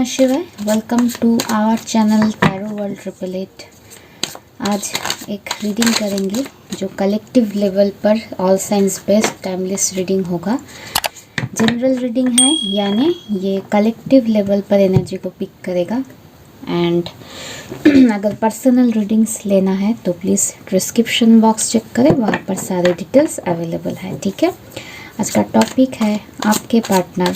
शिवाय, welcome to our channel tarot world 888। आज एक रीडिंग करेंगे जो कलेक्टिव लेवल पर all signs based timeless reading होगा। जनरल रीडिंग है, यानी ये कलेक्टिव लेवल पर एनर्जी को पिक करेगा। एंड अगर पर्सनल रीडिंग्स लेना है तो प्लीज़ डिस्क्रिप्शन बॉक्स चेक करें, वहाँ पर सारे डिटेल्स अवेलेबल है। ठीक है, आज का टॉपिक है आपके पार्टनर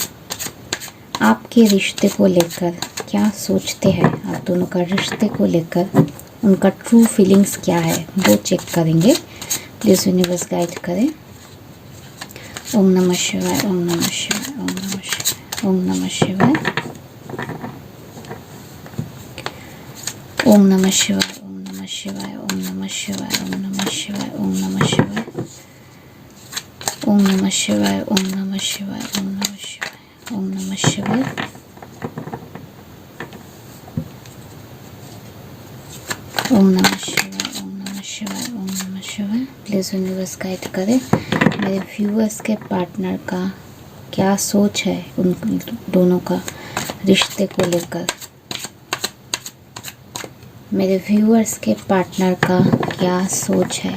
आपके रिश्ते को लेकर क्या सोचते हैं। आप दोनों का रिश्ते को लेकर उनका ट्रू फीलिंग्स क्या है वो चेक करेंगे। प्लीज़ यूनिवर्स गाइड करें। ओम नमः शिवाय, ओम नमः शिवाय, ओम नमः शिवाय, ओम नमः शिवाय, ओम नमः शिवाय, ओम नमः शिवाय, ओम नमः शिवाय, ओम नमः शिवाय, ओम नमः शिवाय, ओम नमः शिवाय, ओम नमः शिवाय, ओम नमः शिवाय, ओम नमः शिवाय, ओम नमः शिवाय, ओम नमः शिवाय, ओम नमः शिवाय। प्लीज़ यूनिवर्स गाइड करें मेरे व्यूअर्स के पार्टनर का क्या सोच है उन दोनों का रिश्ते को लेकर। मेरे व्यूअर्स के पार्टनर का क्या सोच है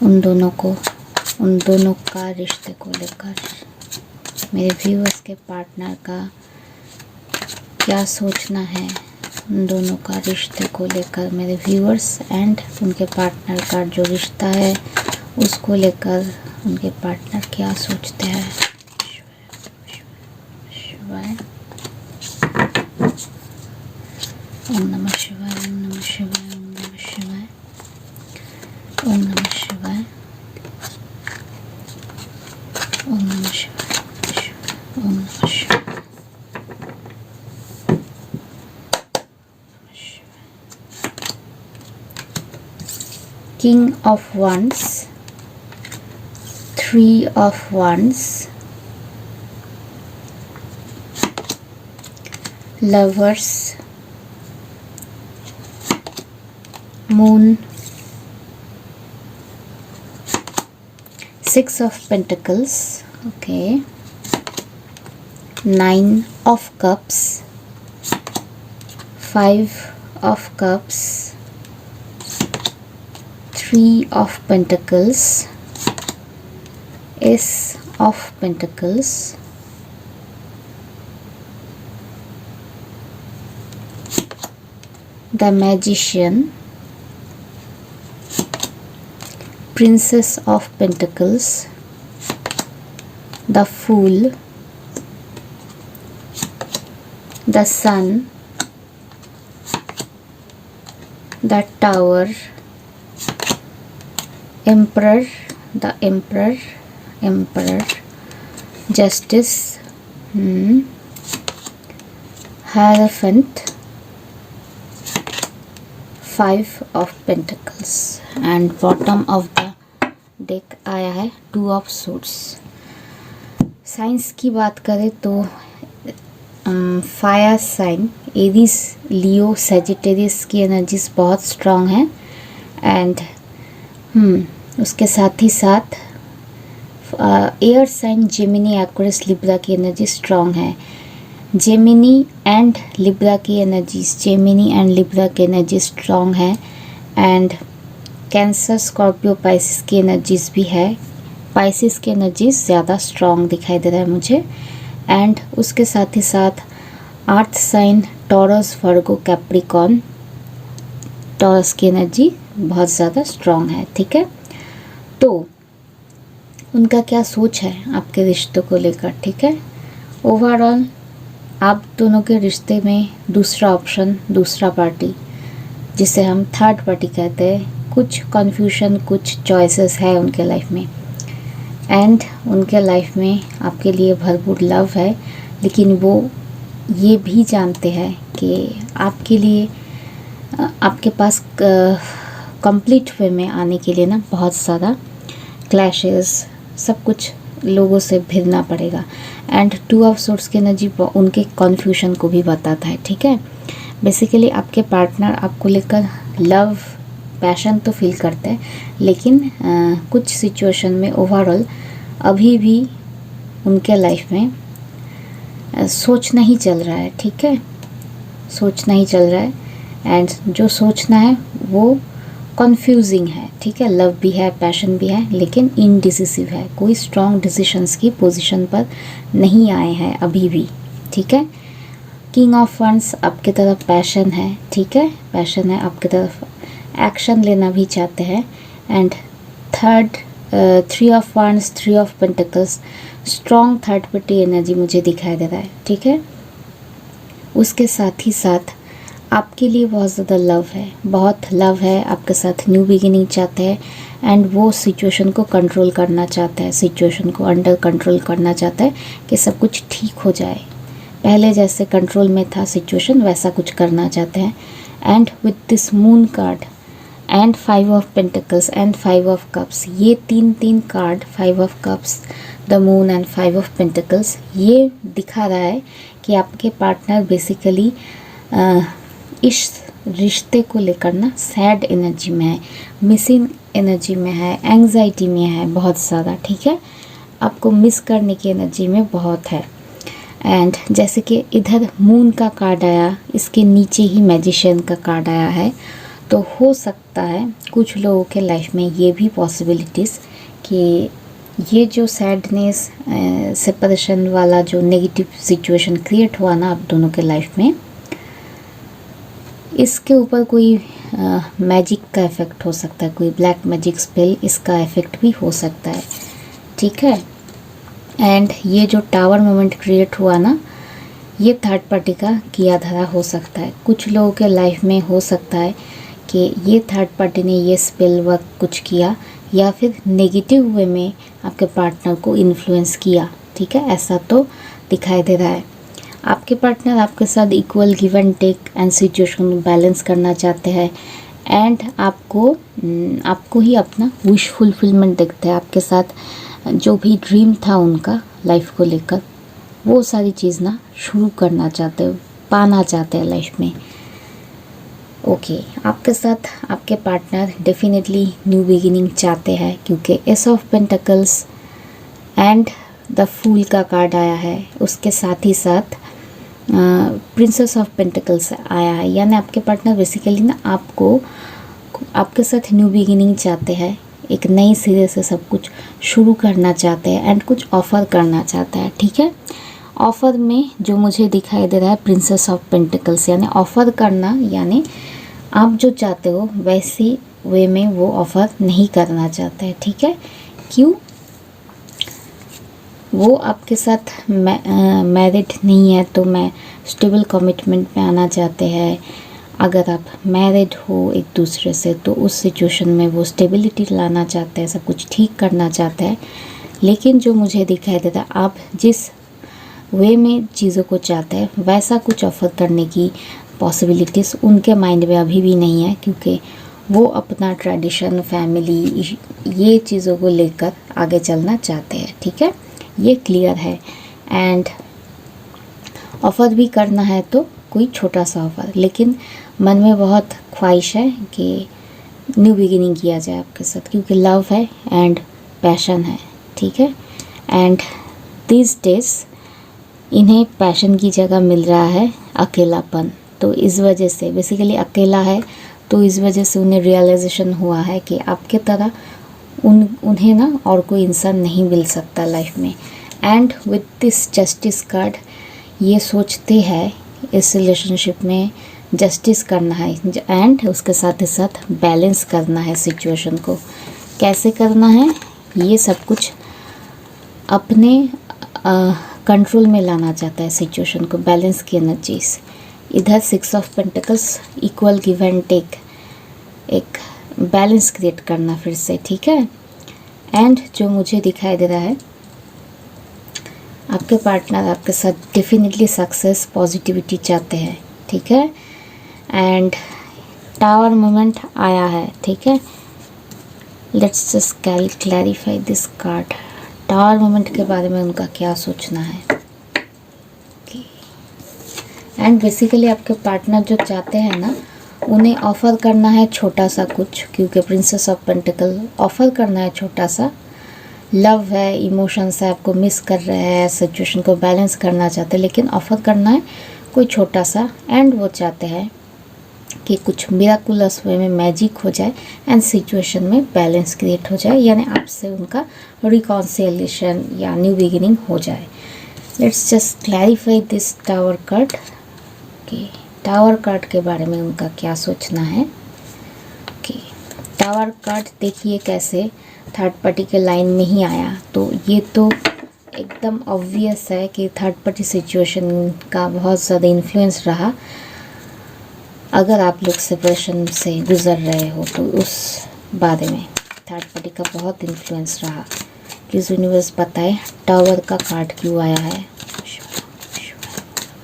उन दोनों का रिश्ते को लेकर। मेरे व्यूअर्स के पार्टनर का क्या सोचना है उन दोनों का रिश्ते को लेकर। मेरे व्यूअर्स एंड उनके पार्टनर का जो रिश्ता है उसको लेकर उनके पार्टनर क्या सोचते हैं। शिवाय, ओम नमः शिवाय, ओम नमः शिवाय, ओम नमः शिवाय, ओम नमः शिवाय, ओम नमः शिवाय, ओम नमः शिवाय। King of Wands, Three of Wands, Lovers, Moon, Six of Pentacles, okay, Nine of Cups, Five of Cups, Three of Pentacles, Ace of Pentacles, the Magician, Princess of Pentacles, the Fool, the Sun, the Tower, Emperor, the Emperor, Justice, Hierophant, Five of Pentacles and bottom of the deck आया है Two of Swords। Science की बात करें तो fire sign Aries, Leo, Sagittarius की energies बहुत strong है। And उसके साथ ही साथ air sign Gemini, Aquarius, Libra की एनर्जी स्ट्रांग है। जेमिनी एंड लिब्रा की एनर्जीज, जेमिनी एंड लिब्रा की एनर्जी स्ट्रांग है। एंड कैंसर, स्कॉर्पियो, पाइसिस की एनर्जीज भी है। पाइसिस की एनर्जीज ज़्यादा स्ट्रांग दिखाई दे रहा है मुझे। एंड उसके साथ ही साथ अर्थ साइन टॉरस, वर्गो, कैप्रिकॉर्न, टॉरस की एनर्जी बहुत ज़्यादा स्ट्रांग है। ठीक है, तो उनका क्या सोच है आपके रिश्तों को लेकर। ठीक है, ओवरऑल आप दोनों के रिश्ते में दूसरा ऑप्शन, दूसरा पार्टी जिसे हम थर्ड पार्टी कहते हैं, कुछ कन्फ्यूजन, कुछ चॉइसेस है उनके लाइफ में। एंड उनके लाइफ में आपके लिए भरपूर लव है, लेकिन वो ये भी जानते हैं कि आपके लिए आपके पास कंप्लीट वे में आने के लिए ना बहुत ज़्यादा क्लैशेस, सब कुछ लोगों से भिड़ना पड़ेगा। एंड टू ऑफ सोर्स की एनर्जी उनके कन्फ्यूजन को भी बताता है। ठीक है, बेसिकली आपके पार्टनर आपको लेकर लव, पैशन तो फील करते हैं, लेकिन कुछ सिचुएशन में ओवरऑल अभी भी उनके लाइफ में सोचना ही चल रहा है, ठीक है, सोचना ही चल रहा है। एंड जो सोचना है वो कन्फ्यूजिंग है, ठीक है। लव भी है, पैशन भी है, लेकिन इनडिसिसिव है, कोई स्ट्रॉन्ग डिसीशंस की पोजीशन पर नहीं आए हैं अभी भी, ठीक है। किंग ऑफ वंस आपके तरफ पैशन है, ठीक है, पैशन है आपके तरफ, एक्शन लेना भी चाहते हैं। And third, three of wands, three of pentacles, strong third party energy मुझे दिखाई दे रहा है, ठीक है। उसके साथ ही साथ आपके लिए बहुत ज़्यादा लव है, बहुत लव है, आपके साथ न्यू बिगिनिंग चाहते हैं। एंड वो सिचुएशन को कंट्रोल करना चाहता है, सिचुएशन को अंडर कंट्रोल करना चाहता है कि सब कुछ ठीक हो जाए, पहले जैसे कंट्रोल में था सिचुएशन वैसा कुछ करना चाहते हैं। And with this moon card and 5 of pentacles and 5 of cups, ये तीन card, 5 of cups, the moon and 5 of pentacles, ये दिखा रहा है कि आपके पार्टनर बेसिकली इस रिश्ते को लेकर ना सैड एनर्जी में है, मिसिंग एनर्जी में है, एंग्जाइटी में है बहुत ज़्यादा, ठीक है, आपको मिस करने की एनर्जी में बहुत है। एंड जैसे कि इधर मून का कार्ड आया, इसके नीचे ही मैजिशियन का कार्ड आया है, तो हो सकता है कुछ लोगों के लाइफ में ये भी पॉसिबिलिटीज़ कि ये जो सैडनेस, सेपरेशन वाला जो नेगेटिव सिचुएशन क्रिएट हुआ ना आप दोनों के लाइफ में, इसके ऊपर कोई मैजिक का इफ़ेक्ट हो सकता है, कोई ब्लैक मैजिक स्पेल, इसका इफ़ेक्ट भी हो सकता है, ठीक है। एंड ये जो टावर मोमेंट क्रिएट हुआ ना, ये थर्ड पार्टी का किया धरा हो सकता है, कुछ लोगों के लाइफ में हो सकता है कि ये थर्ड पार्टी ने ये स्पेल वर्क कुछ किया, या फिर नेगेटिव वे में आपके पार्टनर को इन्फ्लुएंस किया, ठीक है, ऐसा तो दिखाई दे रहा है। आपके पार्टनर आपके साथ equal give and take and situation को बैलेंस करना चाहते हैं। एंड आपको ही अपना विश फुलफिलमेंट देखते हैं, आपके साथ जो भी ड्रीम था उनका लाइफ को लेकर, वो सारी चीज़ ना शुरू करना चाहते हो, पाना चाहते हैं लाइफ में। ओके, आपके साथ आपके पार्टनर डेफिनेटली न्यू बिगिनिंग चाहते हैं, क्योंकि ace of pentacles and the fool का कार्ड आया है, उसके साथ ही साथ प्रिंसेस ऑफ पेंटिकल्स आया है। यानी आपके पार्टनर बेसिकली ना आपके साथ न्यू बिगिनिंग चाहते हैं, एक नई सिरे से सब कुछ शुरू करना चाहते हैं एंड कुछ ऑफ़र करना चाहता है, ठीक है। ऑफ़र में जो मुझे दिखाई दे रहा है प्रिंसेस ऑफ पेंटिकल्स, यानी ऑफ़र करना, यानी आप जो चाहते हो वैसी वे में वो ऑफ़र नहीं करना चाहते हैं, ठीक है। क्यों? वो आपके साथ मैरिड नहीं है तो मैं स्टेबल कमिटमेंट में आना चाहते हैं। अगर आप मैरिड हो एक दूसरे से तो उस सिचुएशन में वो स्टेबिलिटी लाना चाहते हैं, सब कुछ ठीक करना चाहते हैं। लेकिन जो मुझे दिखाई देता है, आप जिस वे में चीज़ों को चाहते हैं वैसा कुछ ऑफ़र करने की पॉसिबिलिटीज़ उनके माइंड में अभी भी नहीं है, क्योंकि वो अपना ट्रेडिशन, फैमिली, ये चीज़ों को लेकर आगे चलना चाहते हैं, ठीक है, ये क्लियर है। एंड ऑफ़र भी करना है तो कोई छोटा सा ऑफ़र, लेकिन मन में बहुत ख्वाहिश है कि न्यू बिगिनिंग किया जाए आपके साथ, क्योंकि लव है एंड पैशन है, ठीक है। एंड दिस डेज इन्हें पैशन की जगह मिल रहा है अकेलापन, तो इस वजह से बेसिकली अकेला है, तो इस वजह से उन्हें रियलाइजेशन हुआ है कि आपके तरह उन्हें ना और कोई इंसान नहीं मिल सकता लाइफ में। And with this justice card, ये सोचते हैं इस रिलेशनशिप में जस्टिस करना है एंड उसके साथ ही साथ बैलेंस करना है सिचुएशन को। कैसे करना है, ये सब कुछ अपने कंट्रोल में लाना चाहता है सिचुएशन को, बैलेंस की एनर्जीज। इधर 6 of pentacles, equal give and take, एक बैलेंस क्रिएट करना फिर से, ठीक है। एंड जो मुझे दिखाई दे रहा है, आपके पार्टनर आपके साथ डेफिनेटली सक्सेस, पॉजिटिविटी चाहते हैं, ठीक है। एंड टावर मोमेंट आया है, ठीक है। Let's just clarify this card, tower moment के बारे में उनका क्या सोचना है। एंड बेसिकली आपके पार्टनर जो चाहते हैं ना, उन्हें ऑफ़र करना है छोटा सा कुछ, क्योंकि प्रिंसेस ऑफ पेंटिकल ऑफ़र करना है छोटा सा, लव है, इमोशंस है, आपको मिस कर रहे हैं, सिचुएशन को बैलेंस करना चाहते हैं, लेकिन ऑफर करना है कोई छोटा सा, एंड वो चाहते हैं कि कुछ मिराकुलस वे में मैजिक हो जाए एंड सिचुएशन में बैलेंस क्रिएट हो जाए, यानी आपसे उनका रिकॉन्सिलिएशन या न्यू बिगिनिंग हो जाए। Let's just clarify this tower card कि टावर कार्ड के बारे में उनका क्या सोचना है। कि टावर कार्ड देखिए कैसे थर्ड पार्टी के लाइन में ही आया, तो ये तो एकदम ऑब्वियस है कि थर्ड पार्टी सिचुएशन का बहुत ज़्यादा इन्फ्लुएंस रहा। अगर आप लोग सेपरेशन से गुज़र रहे हो तो उस बारे में थर्ड पार्टी का बहुत इन्फ्लुएंस रहा। प्लीज़ यूनिवर्स बताए टावर का कार्ड क्यों आया है।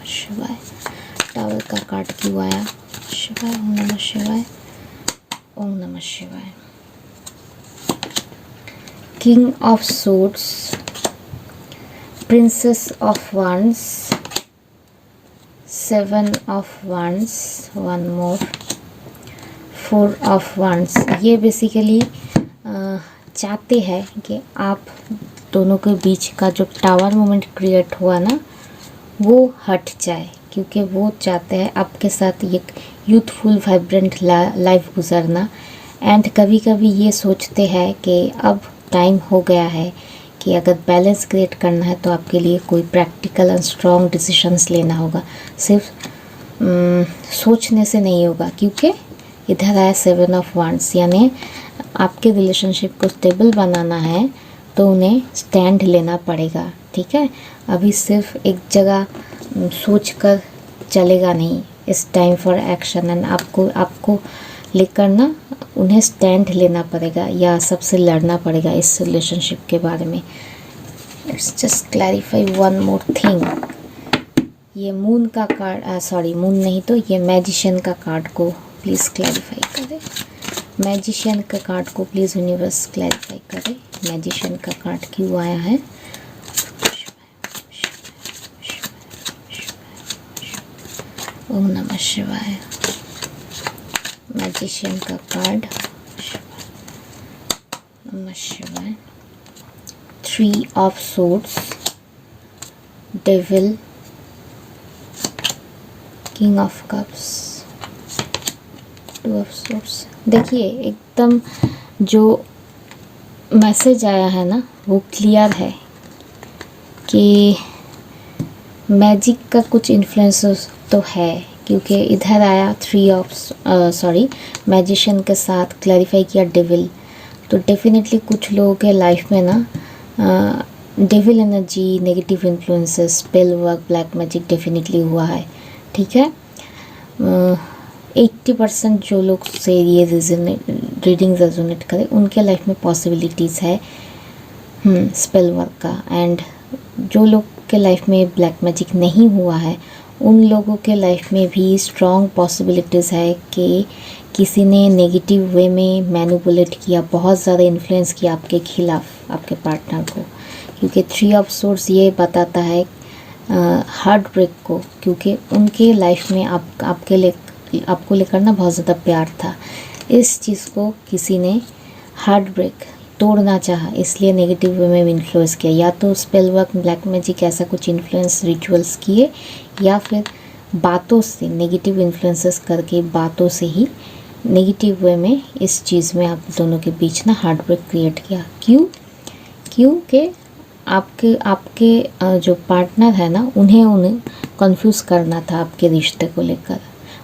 शिवाय टावर का कार्ड क्यों आया। शिवाय ओम नमः शिवाय ओम नमः शिवाय। King of swords, princess of wands, seven of wands, one more, four of wands। ये बेसिकली चाहते हैं कि आप दोनों के बीच का जो टावर मोमेंट क्रिएट हुआ ना वो हट जाए, क्योंकि वो चाहते हैं आपके साथ एक यूथफुल वाइब्रेंट लाइफ गुजरना। एंड कभी कभी ये सोचते हैं कि अब टाइम हो गया है कि अगर बैलेंस क्रिएट करना है तो आपके लिए कोई प्रैक्टिकल एंड स्ट्रॉन्ग डिसीशंस लेना होगा, सिर्फ सोचने से नहीं होगा। क्योंकि इधर आया सेवन ऑफ wands, यानी आपके रिलेशनशिप को स्टेबल बनाना है तो उन्हें स्टैंड लेना पड़ेगा। ठीक है, अभी सिर्फ एक जगह सोच कर चलेगा नहीं। इस टाइम फॉर एक्शन, एंड आपको लेकर ना उन्हें स्टैंड लेना पड़ेगा या सबसे लड़ना पड़ेगा इस रिलेशनशिप के बारे में। It's just clarify one more thing. ये मून का कार्ड, सॉरी मून नहीं तो ये मैजिशियन का कार्ड को प्लीज़ क्लैरिफाई करें। मैजिशियन का कार्ड को प्लीज़ यूनिवर्स क्लैरिफाई करें। मैजिशियन का कार्ड क्यों आया है। ओम नमः शिवाय। मैजिशियन का कार्ड, नमः शिवाय। Three of swords, devil, king of cups, two of swords. देखिए एकदम जो मैसेज आया है ना वो क्लियर है कि मैजिक का कुछ इन्फ्लुएंस तो है, क्योंकि इधर आया थ्री ऑफ मैजिशियन के साथ क्लैरिफाई किया डेविल। तो डेफिनेटली कुछ लोगों के लाइफ में ना devil energy, negative influences, spell work, black magic definitely हुआ है। ठीक है, 80% जो लोग से ये रीडिंग रेजोनेट करे उनके लाइफ में पॉसिबिलिटीज़ है स्पेल वर्क का। एंड जो लोग के लाइफ में ब्लैक मैजिक नहीं हुआ है उन लोगों के लाइफ में भी स्ट्रॉन्ग पॉसिबिलिटीज़ है कि किसी ने नेगेटिव वे में मैनिपुलेट किया, बहुत ज़्यादा इन्फ्लुएंस किया आपके खिलाफ, आपके पार्टनर को। क्योंकि थ्री ऑफ सोर्ड्स ये बताता है हार्ट ब्रेक को, क्योंकि उनके लाइफ में आपको लेकर ना बहुत ज़्यादा प्यार था। इस चीज़ को किसी ने हार्ट ब्रेक तोड़ना चाहा, इसलिए नेगेटिव वे में इन्फ्लुएंस किया। या तो स्पेल वर्क, ब्लैक मैजिक ऐसा कुछ इन्फ्लुएंस रिचुअल्स किए, या फिर बातों से नेगेटिव इन्फ्लुएंसेस करके बातों से ही नेगेटिव वे में इस चीज़ में आप दोनों के बीच ना हार्ट ब्रेक क्रिएट किया। क्योंकि आपके जो पार्टनर है ना उन्हें कंफ्यूज करना था आपके रिश्ते को लेकर।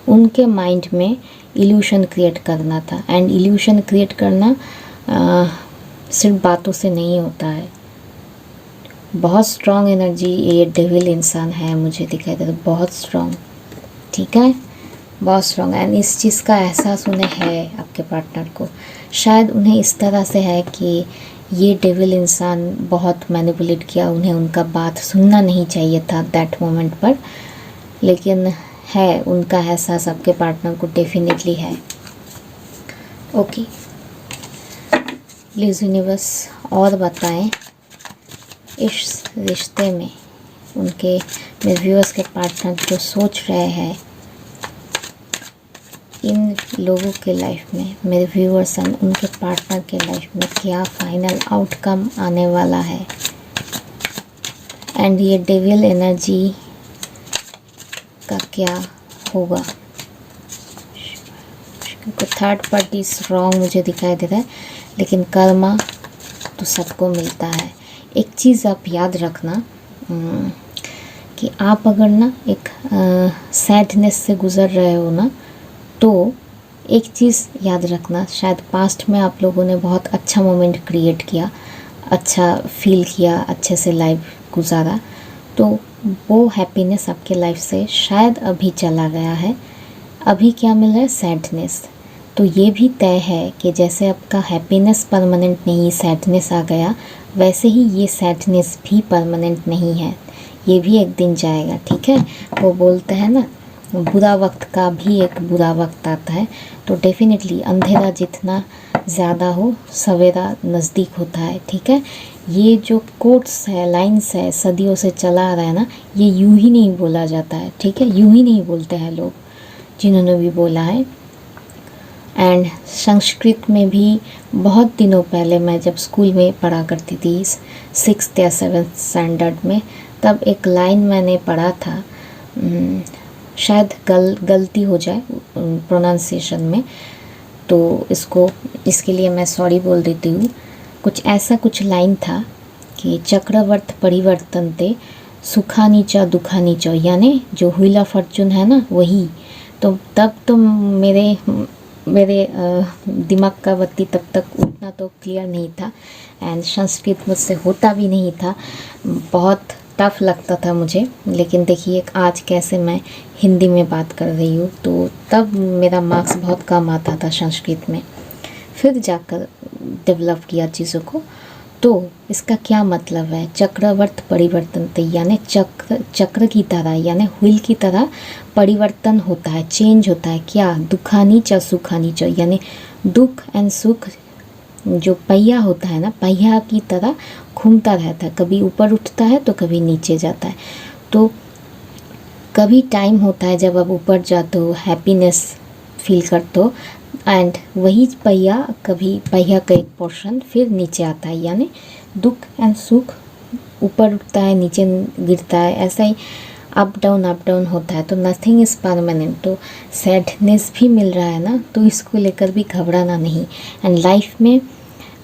उनके माइंड में इल्यूशन क्रिएट करना था। एंड इल्यूशन क्रिएट करना सिर्फ बातों से नहीं होता है। बहुत स्ट्रॉन्ग एनर्जी ये डेविल इंसान है, मुझे दिखाई देता है बहुत स्ट्रॉन्ग। ठीक है, बहुत स्ट्रॉन्ग। एंड इस चीज़ का एहसास उन्हें है आपके पार्टनर को। शायद उन्हें इस तरह से है कि ये डेविल इंसान बहुत मैनिपुलेट किया, उन्हें उनका बात सुनना नहीं चाहिए था दैट मोमेंट पर, लेकिन है उनका एहसास आपके पार्टनर को डेफिनेटली है। ओके, प्लीज़ यूनिवर्स और बताएं इस रिश्ते में उनके मेरे व्यूअर्स के पार्टनर जो सोच रहे हैं इन लोगों के लाइफ में, मेरे व्यूअर्स एंड उनके पार्टनर के लाइफ में क्या फाइनल आउटकम आने वाला है। एंड ये डेविल एनर्जी का क्या होगा, क्योंकि थर्ड पार्टी स्ट्रॉन्ग मुझे दिखाई दे रहा है, लेकिन कर्मा तो सबको मिलता है। एक चीज़ आप याद रखना कि आप अगर ना एक सैडनेस से गुज़र रहे हो ना, तो एक चीज़ याद रखना, शायद पास्ट में आप लोगों ने बहुत अच्छा मोमेंट क्रिएट किया, अच्छा फील किया, अच्छे से लाइफ गुजारा, तो वो हैप्पीनेस आपके लाइफ से शायद अभी चला गया है। अभी क्या मिल रहा है, सैडनेस। तो ये भी तय है कि जैसे आपका हैप्पीनेस परमानेंट नहीं, सैडनेस आ गया, वैसे ही ये सैडनेस भी परमानेंट नहीं है, ये भी एक दिन जाएगा। ठीक है, वो बोलते हैं ना, बुरा वक्त का भी एक बुरा वक्त आता है। तो डेफिनेटली अंधेरा जितना ज़्यादा हो, सवेरा नज़दीक होता है। ठीक है, ये जो कोट्स है, लाइन्स है, सदियों से चला आ रहा है ना, ये यूं ही नहीं बोला जाता है। ठीक है, यूं ही नहीं बोलते हैं लोग, जिन्होंने भी बोला है। एंड संस्कृत में भी बहुत दिनों पहले, मैं जब स्कूल में पढ़ा करती थी 6th या 7th स्टैंडर्ड में, तब एक लाइन मैंने पढ़ा था, शायद गलती हो जाए प्रोनाउंसिएशन में, तो इसके लिए मैं सॉरी बोल देती हूँ। कुछ लाइन था कि चक्रवर्त परिवर्तन ते सुखानी च दुखानी च, यानी जो व्हील ऑफ फॉर्चून है ना, वही। तो तब तो मेरे दिमाग का बत्ती तब तक उतना तो क्लियर नहीं था, एंड संस्कृत मुझसे होता भी नहीं था, बहुत टफ लगता था मुझे। लेकिन देखिए आज कैसे मैं हिंदी में बात कर रही हूँ, तो तब मेरा मार्क्स बहुत कम आता था संस्कृत में, फिर जाकर डेवलप किया चीज़ों को। तो इसका क्या मतलब है, चक्रवर्त परिवर्तन, यानी चक्र की तरह, यानी व्हील की तरह परिवर्तन होता है, चेंज होता है। क्या, दुखानी च सुखानी च, यानी दुख एंड सुख, जो पहिया होता है ना, पहिया की तरह घूमता रहता है, कभी ऊपर उठता है तो कभी नीचे जाता है। तो कभी टाइम होता है जब आप ऊपर जाते हो, हैप्पीनेस फील करते हो, एंड वही पहिया, कभी पहिया का एक पोर्शन फिर नीचे आता है, यानी दुख एंड सुख ऊपर उठता है, नीचे गिरता है, ऐसा ही अप डाउन होता है। तो नथिंग इज़ परमानेंट। तो सैडनेस भी मिल रहा है ना, तो इसको लेकर भी घबराना नहीं। एंड लाइफ में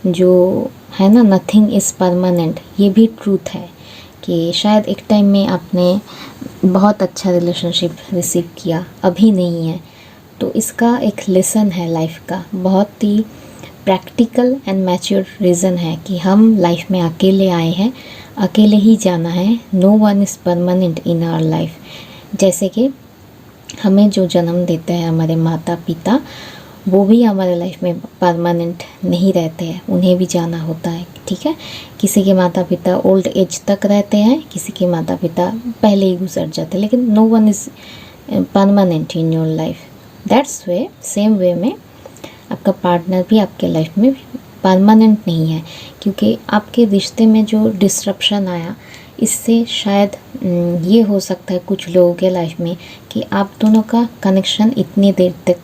जो है ना, नथिंग इज़ परमानेंट, ये भी ट्रूथ है कि शायद एक टाइम में आपने बहुत अच्छा रिलेशनशिप रिसीव किया, अभी नहीं है, तो इसका एक लेसन है लाइफ का, बहुत ही प्रैक्टिकल एंड मैच्योर रीज़न है कि हम लाइफ में अकेले आए हैं, अकेले ही जाना है। No one is permanent in our life. जैसे कि हमें जो जन्म देते हैं हमारे माता पिता, वो भी हमारे लाइफ में परमानेंट नहीं रहते हैं, उन्हें भी जाना होता है। ठीक है, किसी के माता पिता ओल्ड एज तक रहते हैं, किसी के माता पिता पहले ही गुजर जाते हैं, लेकिन no one is permanent in your life. That's way, same way में आपका पार्टनर भी आपके लाइफ में परमानेंट नहीं है, क्योंकि आपके रिश्ते में जो डिस्ट्रप्शन आया, इससे शायद ये हो सकता है कुछ लोगों के लाइफ में कि आप दोनों का कनेक्शन इतनी देर तक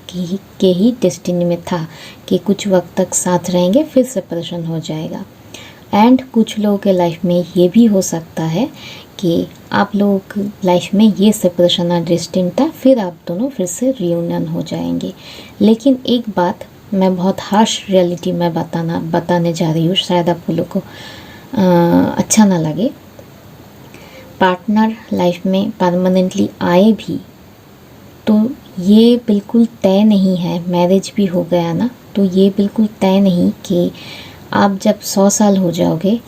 के ही डेस्टिनी में था कि कुछ वक्त तक साथ रहेंगे, फिर सेपरेशन हो जाएगा। एंड कुछ लोगों के लाइफ में ये भी हो सकता है कि आप लोगों की लाइफ में ये सेपरेशन और डेस्टिनी था, फिर आप दोनों फिर से रियूनियन हो जाएंगे। लेकिन एक बात मैं बहुत हार्श रियलिटी में बताने जा रही हूँ, शायद आप लोगों को अच्छा ना लगे। पार्टनर लाइफ में परमानेंटली आए भी तो ये बिल्कुल तय नहीं है, मैरिज भी हो गया ना, तो ये बिल्कुल तय नहीं कि आप जब 100 साल हो जाओगे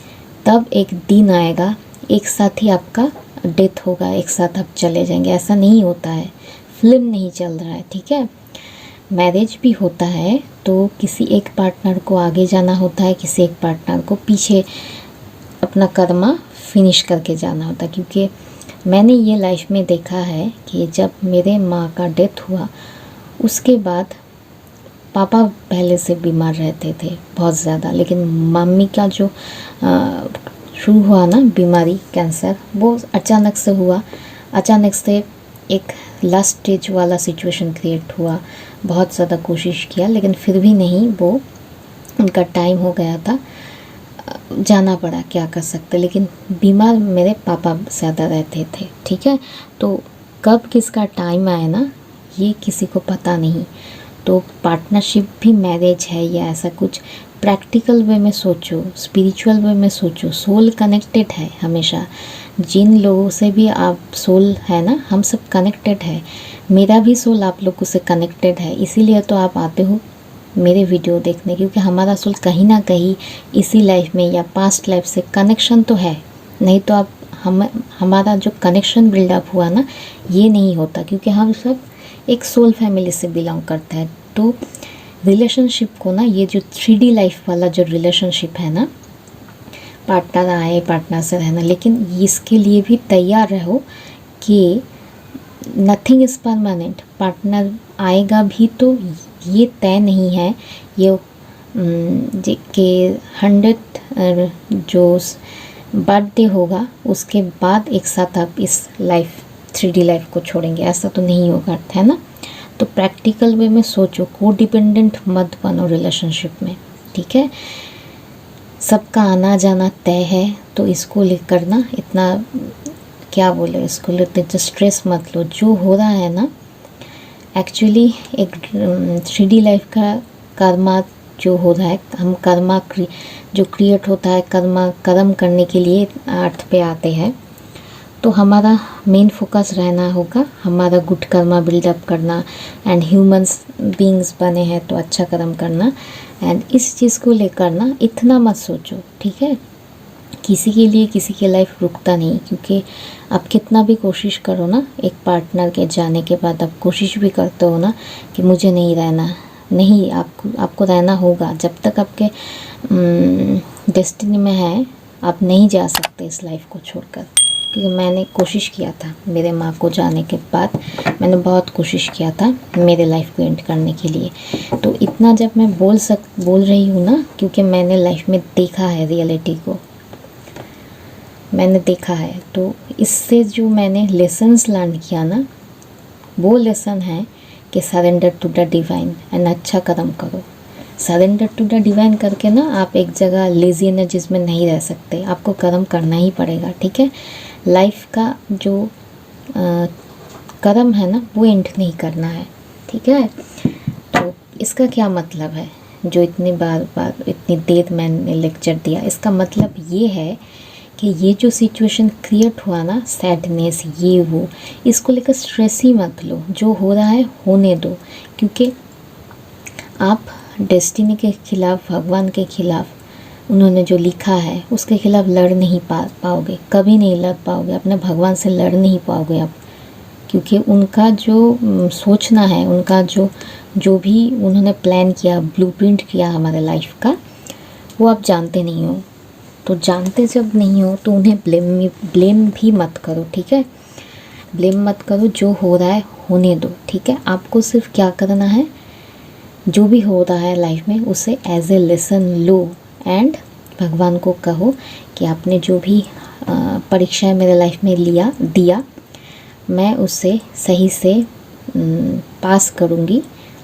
तब एक दिन आएगा एक साथ ही आपका डेथ होगा, एक साथ आप चले जाएंगे, ऐसा नहीं होता है, फिल्म नहीं चल रहा है। ठीक है, मैरिज भी होता है तो किसी एक पार्टनर को आगे जाना होता है, किसी एक पार्टनर को पीछे अपना कर्मा फिनिश करके जाना होता है। क्योंकि मैंने ये लाइफ में देखा है कि जब मेरे माँ का डेथ हुआ, उसके बाद पापा पहले से बीमार रहते थे बहुत ज़्यादा, लेकिन मम्मी का जो शुरू हुआ ना बीमारी, कैंसर, वो अचानक से हुआ, अचानक से एक लास्ट स्टेज वाला सिचुएशन क्रिएट हुआ। बहुत ज़्यादा कोशिश किया, लेकिन फिर भी नहीं, वो उनका टाइम हो गया था, जाना पड़ा, क्या कर सकते। लेकिन बीमार मेरे पापा ज़्यादा रहते थे, ठीक है। तो कब किसका टाइम आए ना, ये किसी को पता नहीं। तो पार्टनरशिप भी मैरिज है या ऐसा कुछ, प्रैक्टिकल वे में सोचो, स्पिरिचुअल वे में सोचो, सोल कनेक्टेड है हमेशा। जिन लोगों से भी आप, सोल है ना, हम सब कनेक्टेड है। मेरा भी सोल आप लोगों से कनेक्टेड है, इसीलिए तो आप आते हो मेरे वीडियो देखने, क्योंकि हमारा सोल कहीं ना कहीं इसी लाइफ में या पास्ट लाइफ से कनेक्शन तो है। नहीं तो आप हमारा जो कनेक्शन बिल्डअप हुआ ना, ये नहीं होता, क्योंकि हम सब एक सोल फैमिली से बिलोंग करते हैं। तो रिलेशनशिप को ना, ये जो 3D लाइफ वाला जो रिलेशनशिप है ना, पार्टनर आए, पार्टनर से रहना, लेकिन इसके लिए भी तैयार रहो कि नथिंग इज़ परमानेंट। पार्टनर आएगा भी तो ये तय नहीं है ये कि 100 जो बर्थडे होगा उसके बाद एक साथ आप इस लाइफ 3D लाइफ को छोड़ेंगे, ऐसा तो नहीं होगा, है ना। तो प्रैक्टिकल वे में सोचो, को डिपेंडेंट मत बनो रिलेशनशिप में, ठीक है। सबका आना जाना तय है, तो इसको लेकर ना इतना क्या बोले, इसको लेकर स्ट्रेस मत लो। जो हो रहा है ना, एक्चुअली एक 3D लाइफ का कर्मा जो हो रहा है, हम कर्मा जो क्रिएट होता है, कर्म करने के लिए अर्थ पे आते हैं। तो हमारा मेन फोकस रहना होगा हमारा गुड कर्मा बिल्डअप करना, एंड ह्यूमंस बीइंग्स बने हैं तो अच्छा कर्म करना। एंड इस चीज़ को लेकर ना इतना मत सोचो, ठीक है। किसी के लिए किसी की लाइफ रुकता नहीं, क्योंकि आप कितना भी कोशिश करो ना, एक पार्टनर के जाने के बाद आप कोशिश भी करते हो ना कि मुझे नहीं रहना, नहीं, आपको रहना होगा। जब तक आपके डेस्टिनी में है, आप नहीं जा सकते इस लाइफ को छोड़कर। क्योंकि मैंने कोशिश किया था, मेरे माँ को जाने के बाद मैंने बहुत कोशिश किया था मेरे लाइफ को एंड करने के लिए। तो इतना जब मैं बोल रही हूँ ना, क्योंकि मैंने लाइफ में देखा है, रियलिटी को मैंने देखा है। तो इससे जो मैंने लेसन्स लर्न किया ना, वो लेसन है कि surrender to the divine and अच्छा कर्म करो। सरेंडर टू द डिवाइन करके ना आप एक जगह लेजी एनर्जीज में नहीं रह सकते, आपको कर्म करना ही पड़ेगा, ठीक है। लाइफ का जो कर्म है ना, वो एंड नहीं करना है, ठीक है। तो इसका क्या मतलब है, जो इतनी बार इतनी देर मैंने लेक्चर दिया, इसका मतलब ये है कि ये जो सिचुएशन क्रिएट हुआ ना, सैडनेस, ये वो, इसको लेकर स्ट्रेस ही मत लो। जो हो रहा है होने दो, क्योंकि आप डेस्टिनी के खिलाफ, भगवान के खिलाफ, उन्होंने जो लिखा है उसके खिलाफ लड़ नहीं पाओगे, कभी नहीं लड़ पाओगे, अपने भगवान से लड़ नहीं पाओगे आप। क्योंकि उनका जो सोचना है, उनका जो भी उन्होंने प्लान किया, ब्लूप्रिंट किया हमारे लाइफ का, वो आप जानते नहीं हो। तो जानते जब नहीं हो तो उन्हें ब्लेम भी मत करो, ठीक है। ब्लेम मत करो, जो हो रहा है होने दो, ठीक है। आपको सिर्फ क्या करना है, जो भी हो रहा है लाइफ में उसे एज ए लेसन लो, एंड भगवान को कहो कि आपने जो भी परीक्षाएं मेरे लाइफ में दिया, मैं उससे सही से पास करूँगी।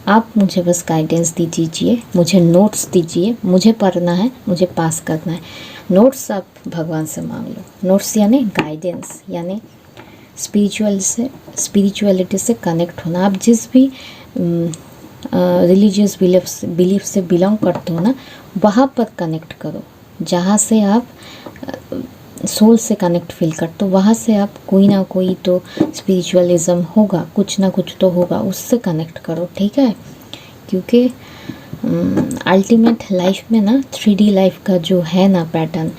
आप मुझे बस गाइडेंस दीजिए, मुझे नोट्स दीजिए, मुझे पढ़ना है, मुझे पास करना है। नोट्स आप भगवान से मांग लो। नोट्स यानी गाइडेंस, यानी स्पिरिचुअलिटी से कनेक्ट होना। आप जिस भी रिलीजियस बिलीफ से बिलोंग करते हो ना, वहाँ पर कनेक्ट करो। जहाँ से आप सोल से कनेक्ट फील करते हो, वहाँ से आप कोई ना कोई तो स्पिरिचुअलिज्म होगा, कुछ ना कुछ तो होगा, उससे कनेक्ट करो, ठीक है। क्योंकि अल्टीमेट लाइफ में ना 3D लाइफ का जो है ना पैटर्न,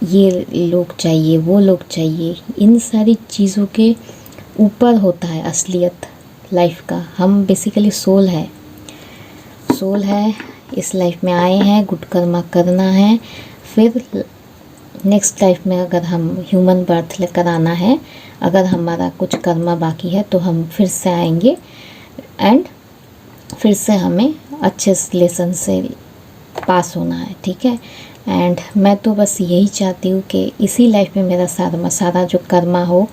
ये लोग चाहिए, वो लोग चाहिए, इन सारी चीज़ों के ऊपर होता है असलियत लाइफ का। हम बेसिकली सोल है, इस लाइफ में आए हैं, गुड कर्मा करना है, फिर नेक्स्ट लाइफ में अगर हम ह्यूमन बर्थ लेकर आना है, अगर हमारा कुछ कर्मा बाकी है तो हम फिर से आएंगे, एंड फिर से हमें अच्छे लेसन से पास होना है, ठीक है। एंड मैं तो बस यही चाहती हूँ कि इसी लाइफ में मेरा सारा जो कर्मा हो,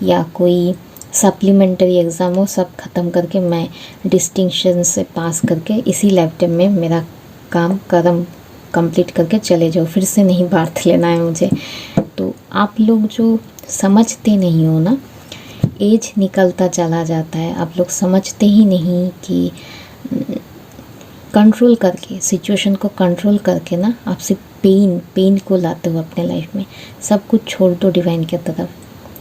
या कोई सप्लीमेंट्री एग्ज़ाम हो सब ख़त्म करके मैं डिस्टिंक्शन से पास करके इसी लाइफ टाइम में मेरा काम कदम कंप्लीट करके चले जाओ, फिर से नहीं बार्थ लेना है मुझे। तो आप लोग जो समझते नहीं हो ना, एज निकलता चला जाता है, आप लोग समझते ही नहीं कि कंट्रोल करके, सिचुएशन को कंट्रोल करके ना आप सिर्फ पेन को लाते हो अपने लाइफ में। सब कुछ छोड़ दो डिवाइन की तरफ,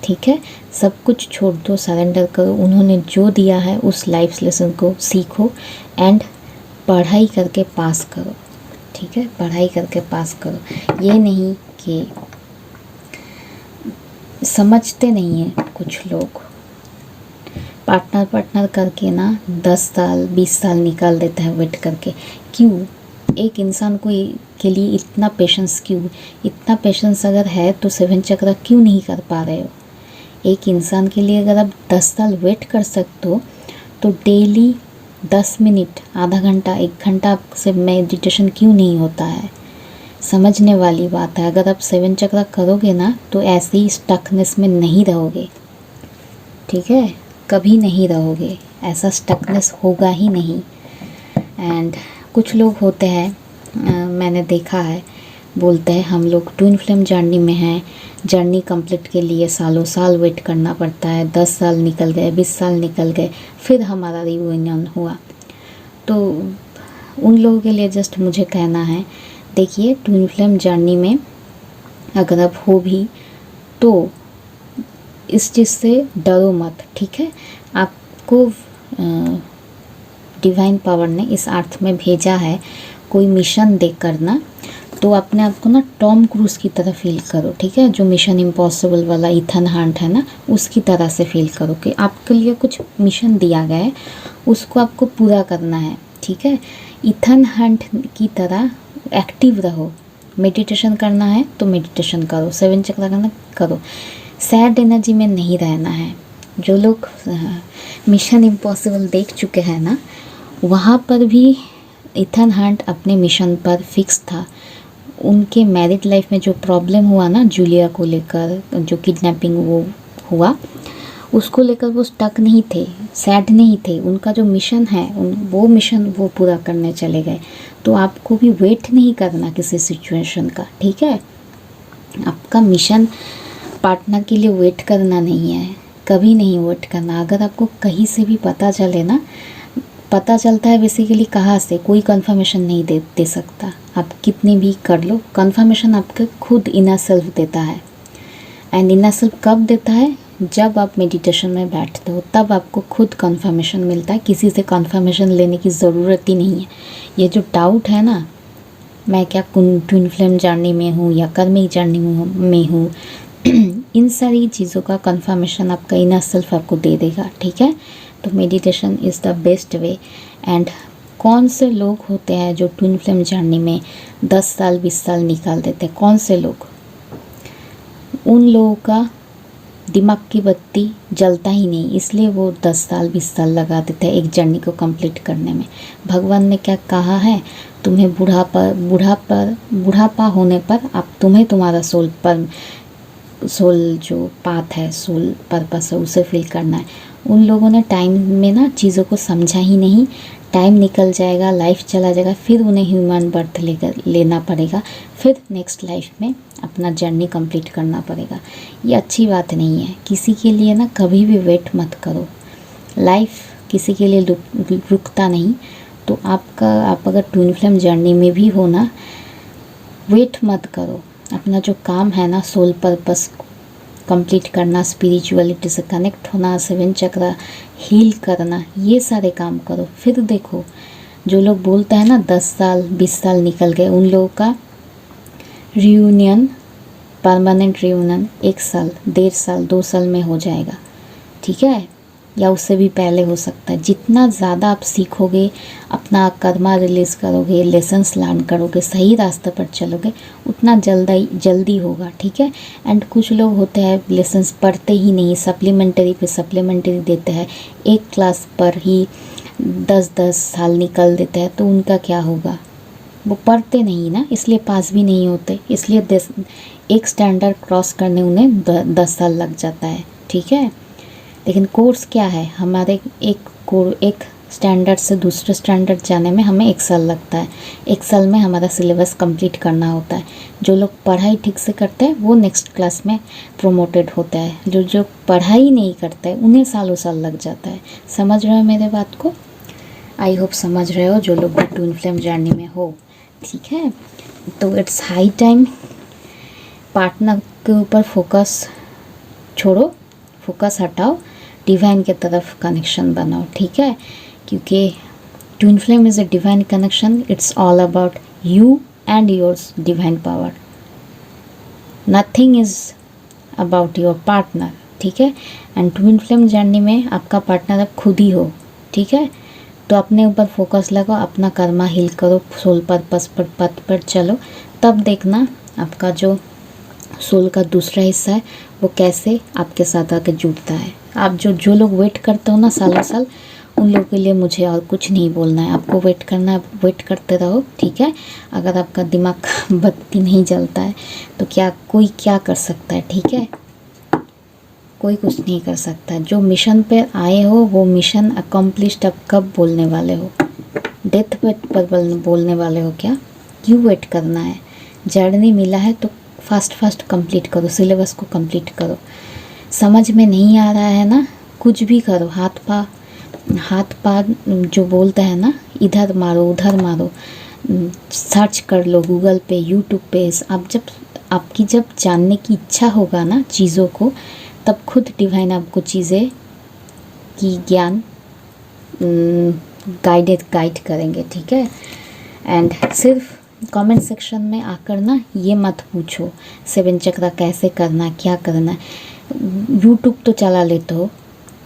ठीक है, सब कुछ छोड़ दो, सरेंडर करो, उन्होंने जो दिया है उस लाइफ लेसन को सीखो एंड पढ़ाई करके पास करो, ठीक है, पढ़ाई करके पास करो। ये नहीं कि समझते नहीं हैं कुछ लोग, पार्टनर करके ना 10 साल 20 साल निकाल देता है वेट करके। क्यों? एक इंसान को के लिए इतना पेशेंस क्यों? इतना पेशेंस अगर है तो 7 चक्र क्यों नहीं कर पा रहे हो? एक इंसान के लिए अगर आप 10 साल वेट कर सकते हो तो डेली 10 मिनट, आधा घंटा, 1 घंटा से मेडिटेशन क्यों नहीं होता है? समझने वाली बात है। अगर आप 7 चक्र करोगे ना तो ऐसे ही स्टकनेस में नहीं रहोगे, ठीक है, कभी नहीं रहोगे, ऐसा स्टकनेस होगा ही नहीं। एंड कुछ लोग होते हैं, मैंने देखा है, बोलते हैं हम लोग ट्विन फ्लेम जर्नी में हैं, जर्नी कंप्लीट के लिए सालों साल वेट करना पड़ता है, 10 साल निकल गए, 20 साल निकल गए, फिर हमारा रियूनियन हुआ। तो उन लोगों के लिए जस्ट मुझे कहना है, देखिए ट्विन फ्लेम जर्नी में अगर आप हो भी तो इस चीज़ से डरो मत, ठीक है। आपको डिवाइन पावर ने इस अर्थ में भेजा है कोई मिशन देख कर ना, तो अपने आप को ना टॉम क्रूज की तरह फील करो, ठीक है, जो मिशन इम्पॉसिबल वाला इथन हंट है ना, उसकी तरह से फील करो कि आपके लिए कुछ मिशन दिया गया है, उसको आपको पूरा करना है, ठीक है। इथन हंट की तरह एक्टिव रहो, मेडिटेशन करना है तो मेडिटेशन करो, 7 चक्र करना करो, सैड एनर्जी में नहीं रहना है। जो लोग मिशन इम्पॉसिबल देख चुके हैं ना, वहाँ पर भी इथन हंट अपने मिशन पर फिक्स था। उनके मैरिड लाइफ में जो प्रॉब्लम हुआ ना जूलिया को लेकर, जो किडनैपिंग वो हुआ, उसको लेकर वो स्टक नहीं थे, सैड नहीं थे। उनका जो मिशन है वो मिशन वो पूरा करने चले गए। तो आपको भी वेट नहीं करना किसी सिचुएशन का, ठीक है। आपका मिशन पार्टनर के लिए वेट करना नहीं है, कभी नहीं वेट करना। अगर आपको कहीं से भी पता चले ना, पता चलता है बेसिकली कहाँ से, कोई कंफर्मेशन नहीं दे सकता, आप कितने भी कर लो, कंफर्मेशन आपके खुद इनर सेल्फ देता है। एंड इनर सेल्फ कब देता है? जब आप मेडिटेशन में बैठते हो, तब आपको खुद कंफर्मेशन मिलता है, किसी से कंफर्मेशन लेने की ज़रूरत ही नहीं है। ये जो डाउट है ना, मैं क्या ट्विन फ्लेम जर्नी में हूँ या कर्मिक जर्नी में हूँ, इन सारी चीज़ों का कंफर्मेशन आपका इनर सेल्फ आपको दे देगा, ठीक है। तो meditation is the best way. And कौन से लोग होते हैं जो ट्विन फ्लेम जर्नी में 10 साल 20 साल निकाल देते हैं? कौन से लोग? उन लोगों का दिमाग की बत्ती जलता ही नहीं, इसलिए वो 10 साल 20 साल लगा देते हैं एक जर्नी को कंप्लीट करने में। भगवान ने क्या कहा है? तुम्हें बुढ़ापा होने पर तुम्हें तुम्हारा सोल जो पाथ है, सोल पर्पस है, उसे फील करना है। उन लोगों ने टाइम में ना चीज़ों को समझा ही नहीं। टाइम निकल जाएगा, लाइफ चला जाएगा, फिर उन्हें ह्यूमन बर्थ लेना पड़ेगा, फिर नेक्स्ट लाइफ में अपना जर्नी कंप्लीट करना पड़ेगा। ये अच्छी बात नहीं है। किसी के लिए ना कभी भी वेट मत करो, लाइफ किसी के लिए रुकता नहीं। तो आप अगर ट्विन फ्लेम जर्नी में भी हो ना, वेट मत करो। अपना जो काम है ना, सोल पर्पस कंप्लीट करना, स्पिरिचुअलिटी से कनेक्ट होना, 7 चक्र हील करना, ये सारे काम करो। फिर देखो, जो लोग बोलते हैं ना 10 साल 20 साल निकल गए, उन लोगों का रियूनियन, परमानेंट रियूनियन 1 साल 1.5 साल 2 साल में हो जाएगा, ठीक है, या उससे भी पहले हो सकता है। जितना ज़्यादा आप सीखोगे, अपना कर्मा रिलीज़ करोगे, लेसन्स लर्न करोगे, सही रास्ते पर चलोगे, उतना जल्दी होगा, ठीक है। एंड कुछ लोग होते हैं लेसन्स पढ़ते ही नहीं, सप्लीमेंट्री पे सप्लीमेंट्री देते हैं, एक क्लास पर ही 10-10 साल निकल देते हैं, तो उनका क्या होगा? वो पढ़ते नहीं ना, इसलिए पास भी नहीं होते, इसलिए एक स्टैंडर्ड क्रॉस करने उन्हें 10 साल लग जाता है, ठीक है। लेकिन कोर्स क्या है, हमारे एक स्टैंडर्ड से दूसरे स्टैंडर्ड जाने में हमें 1 साल लगता है। 1 साल में हमारा सिलेबस कंप्लीट करना होता है। जो लोग पढ़ाई ठीक से करते हैं वो नेक्स्ट क्लास में प्रोमोटेड होता है। जो जो पढ़ाई नहीं करते हैं उन्हें सालों साल लग जाता है। समझ रहे हो मेरे बात को? आई होप समझ रहे हो जो लोग भी ट्विन फ्लेम जर्नी में हो। ठीक है, तो इट्स हाई टाइम पार्टनर के ऊपर फोकस छोड़ो, फोकस हटाओ, डिवाइन के तरफ कनेक्शन बनाओ। ठीक है, क्योंकि twin flame is a divine connection. It's all about you and yours divine power, nothing is about your partner. ठीक है, एंड ट्विन फ्लेम जर्नी में आपका पार्टनर अब खुद ही हो। ठीक है, तो अपने ऊपर फोकस लगाओ, अपना कर्मा हील करो, सोल पर्पस पर पथ पर चलो, तब देखना आपका जो सोल का दूसरा हिस्सा है वो कैसे आपके साथ आके जुड़ता है। आप जो लोग वेट करते हो ना सालों साल, उन लोगों के लिए मुझे और कुछ नहीं बोलना है। आपको वेट करना है, वेट करते रहो। ठीक है, अगर आपका दिमाग का बत्ती नहीं जलता है तो कोई क्या कर सकता है? ठीक है, कोई कुछ नहीं कर सकता। जो मिशन पे आए हो वो मिशन अकम्प्लिश्ड अब कब बोलने वाले हो? डेथ पर बोलने वाले हो क्या? क्यों वेट करना है? जर्नी मिला है तो फास्ट कंप्लीट करो, सिलेबस को कंप्लीट करो। समझ में नहीं आ रहा है ना, कुछ भी करो, हाथ पा जो बोलता है ना, इधर मारो उधर मारो, सर्च कर लो गूगल पे, यूट्यूब पे। आपकी जब जानने की इच्छा होगा ना चीज़ों को, तब खुद डिवाइन आपको चीज़ें की ज्ञान गाइड करेंगे। ठीक है, एंड सिर्फ कमेंट सेक्शन में आकर ना ये मत पूछो 7 चक्रा कैसे करना, क्या करना। यूट्यूब तो चला लेते हो,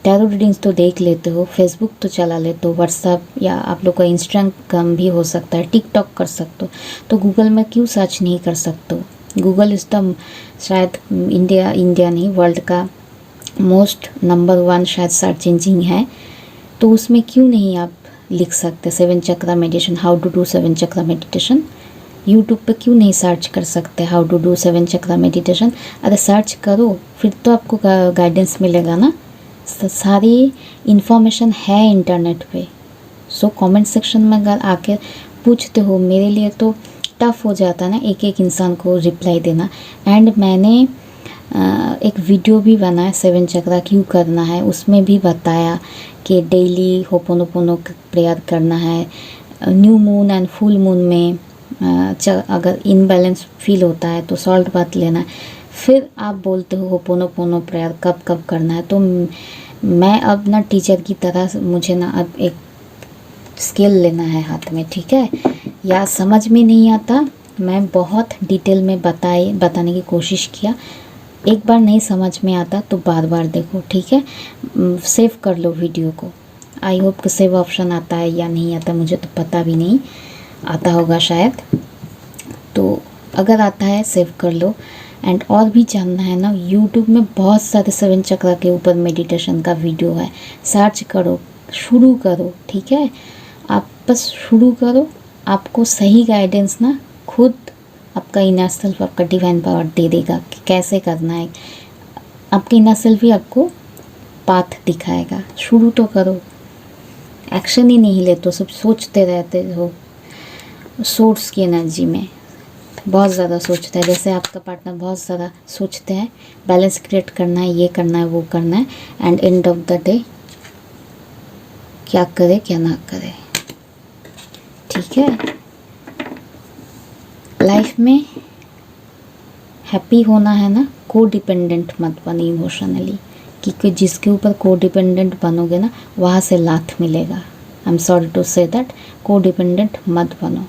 टैरो रीडिंग्स तो देख लेते हो, फेसबुक तो चला लेते हो, व्हाट्सअप या आप लोग का इंस्टाग्राम भी हो सकता है, टिकटॉक कर सकते हो, तो गूगल में क्यों सर्च नहीं कर सकते हो? गूगल इज़ द शायद इंडिया नहीं, वर्ल्ड का मोस्ट नंबर 1 शायद सर्च इंजिन है, तो उसमें क्यों नहीं आप लिख सकते 7 chakra meditation, how to do 7 chakra meditation? YouTube पे क्यों नहीं सर्च कर सकते how to do 7 chakra meditation? अरे सर्च करो, फिर तो आपको गाइडेंस मिलेगा ना। सारी इन्फॉर्मेशन है इंटरनेट पे। सो कमेंट सेक्शन में अगर आके पूछते हो, मेरे लिए तो टफ़ हो जाता है ना एक इंसान को रिप्लाई देना। एंड मैंने एक वीडियो भी बनाया 7 चक्रा क्यों करना है, उसमें भी बताया कि डेली होपोनोपोनो प्रेयर करना है, new moon and full moon में अगर इनबैलेंस फील होता है तो सॉल्ट बाथ लेना है। फिर आप बोलते हो होपोनोपोनो प्रेयर कब करना है। तो मैं अब ना टीचर की तरह मुझे ना अब एक स्केल लेना है हाथ में। ठीक है, या समझ में नहीं आता, मैं बहुत डिटेल में बताने की कोशिश किया। एक बार नहीं समझ में आता तो बार बार देखो। ठीक है, सेव कर लो वीडियो को। आई होप कि सेव ऑप्शन आता है या नहीं आता, मुझे तो पता भी नहीं, आता होगा शायद। तो अगर आता है सेव कर लो। एंड और भी जानना है ना, यूट्यूब में बहुत सारे 7 चक्रा के ऊपर मेडिटेशन का वीडियो है, सर्च करो, शुरू करो। ठीक है, आप बस शुरू करो, आपको सही गाइडेंस ना खुद आपका इनर सेल्फ, आपका डिवाइन पावर दे देगा कि कैसे करना है। आपका इनर सेल्फ ही आपको पाथ दिखाएगा। शुरू तो करो, एक्शन ही नहीं लेते, सब सोचते रहते हो। सोर्स की एनर्जी में बहुत ज़्यादा सोचते हैं, जैसे आपका पार्टनर बहुत ज़्यादा सोचते हैं, बैलेंस क्रिएट करना है, ये करना है, वो करना है, and end of the day क्या करे क्या ना करे। ठीक है, लाइफ में हैप्पी होना है ना, को डिपेंडेंट मत बनो इमोशनली, क्योंकि जिसके ऊपर को डिपेंडेंट बनोगे ना वहाँ से लात मिलेगा। I am sorry to say that, को डिपेंडेंट मत बनो।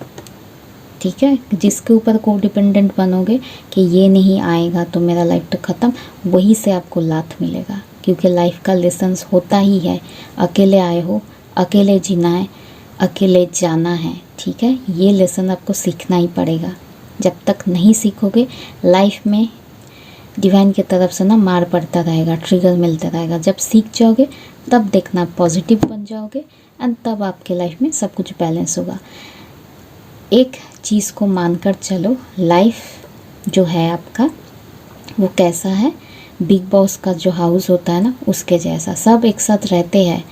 ठीक है, जिसके ऊपर को डिपेंडेंट बनोगे कि ये नहीं आएगा तो मेरा लाइफ तो ख़त्म, वही से आपको लात मिलेगा। क्योंकि लाइफ का लेसन्स होता ही है, अकेले आए हो, अकेले जीना है, अकेले जाना है। ठीक है, ये लेसन आपको सीखना ही पड़ेगा। जब तक नहीं सीखोगे लाइफ में डिवाइन की तरफ से ना मार पड़ता रहेगा, ट्रिगर मिलता रहेगा। जब सीख जाओगे तब देखना पॉजिटिव बन जाओगे, एंड तब आपके लाइफ में सब कुछ बैलेंस होगा। एक चीज़ को मानकर चलो, लाइफ जो है आपका वो कैसा है बिग बॉस का जो हाउस होता है ना, उसके जैसा सब एक साथ रहते हैं,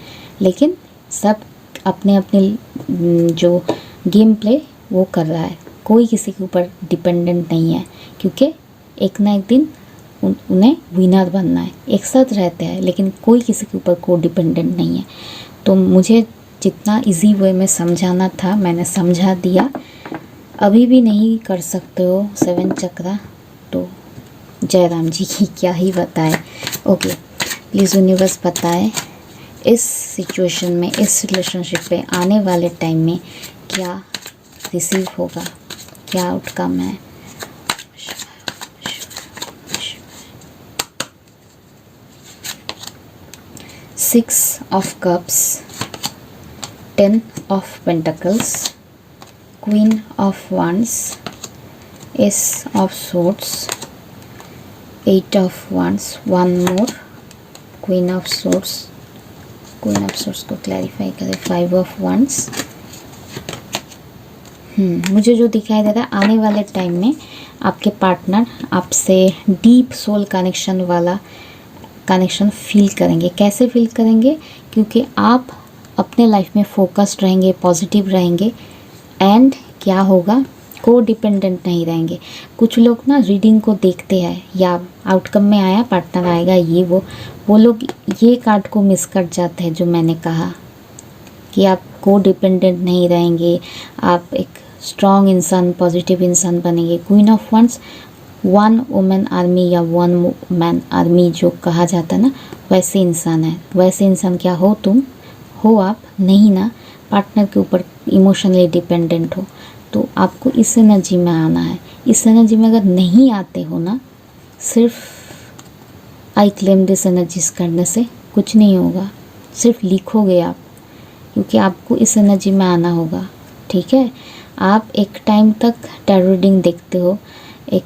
लेकिन सब अपने अपने जो गेम प्ले वो कर रहा है, कोई किसी के ऊपर डिपेंडेंट नहीं है, क्योंकि एक ना एक दिन उन्हें विनर बनना है। एक साथ रहते हैं लेकिन कोई किसी के ऊपर को डिपेंडेंट नहीं है। तो मुझे जितना इजी वे में समझाना था मैंने समझा दिया। अभी भी नहीं कर सकते हो 7 चक्रा तो जयराम जी की क्या ही बताए। ओके, प्लीज़ यूनिवर्स बताए इस सिचुएशन में, इस रिलेशनशिप पे आने वाले टाइम में क्या रिसीव होगा, क्या आउटकम है। 6 of Cups, 10 of Pentacles, Queen of Wands, Ace of Swords, 8 of Wands, one more, Queen of Swords को क्लैरिफाई करें, 5 of Wands। मुझे जो दिखाई दे रहा है आने वाले टाइम में आपके पार्टनर आपसे डीप सोल कनेक्शन वाला कनेक्शन फील करेंगे। कैसे फील करेंगे? क्योंकि आप अपने लाइफ में फोकस्ड रहेंगे, पॉजिटिव रहेंगे, एंड क्या होगा, को डिपेंडेंट नहीं रहेंगे। कुछ लोग ना रीडिंग को देखते हैं या आउटकम में आया पार्टनर आएगा ये वो लोग ये कार्ड को मिस कर जाते हैं जो मैंने कहा कि आप को डिपेंडेंट नहीं रहेंगे, आप एक स्ट्रॉन्ग इंसान, पॉजिटिव इंसान बनेंगे। Queen of wands, one woman army या वन मैन आर्मी जो कहा जाता है ना, वैसे इंसान है। वैसे इंसान क्या हो तुम हो, आप नहीं ना पार्टनर के ऊपर इमोशनली डिपेंडेंट हो। तो आपको इस एनर्जी में आना है। इस एनर्जी में अगर नहीं आते हो ना, सिर्फ आई क्लेम दिस एनर्जीज करने से कुछ नहीं होगा, सिर्फ लिखोगे आप, क्योंकि आपको इस एनर्जी में आना होगा। ठीक है, आप एक टाइम तक टैरो रीडिंग देखते हो, एक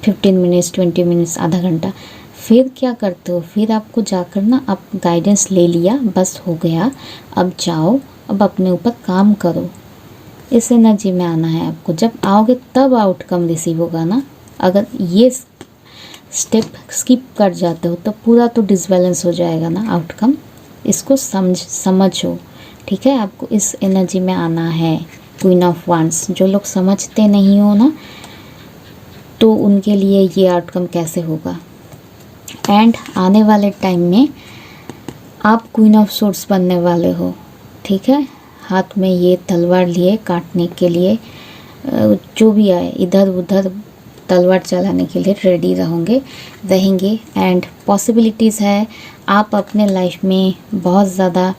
15 मिनट्स, 20 मिनट्स, आधा घंटा, फिर क्या करते हो, फिर आपको जाकर ना आप गाइडेंस ले लिया, बस हो गया, अब जाओ, अब अपने ऊपर काम करो। इस एनर्जी में आना है आपको। जब आओगे तब आउटकम रिसीव होगा ना। अगर ये स्टेप स्किप कर जाते हो तो पूरा तो डिसबैलेंस हो जाएगा ना आउटकम। इसको समझो। ठीक है, आपको इस एनर्जी में आना है। क्वीन ऑफ वांड्स, जो लोग समझते नहीं हो ना, तो उनके लिए ये आउटकम कैसे होगा। एंड आने वाले टाइम में आप क्वीन ऑफ सोर्ड्स बनने वाले हो। ठीक है, हाथ में ये तलवार लिए काटने के लिए, जो भी आए इधर उधर तलवार चलाने के लिए रेडी रहेंगे। एंड पॉसिबिलिटीज़ है आप अपने लाइफ में बहुत ज़्यादा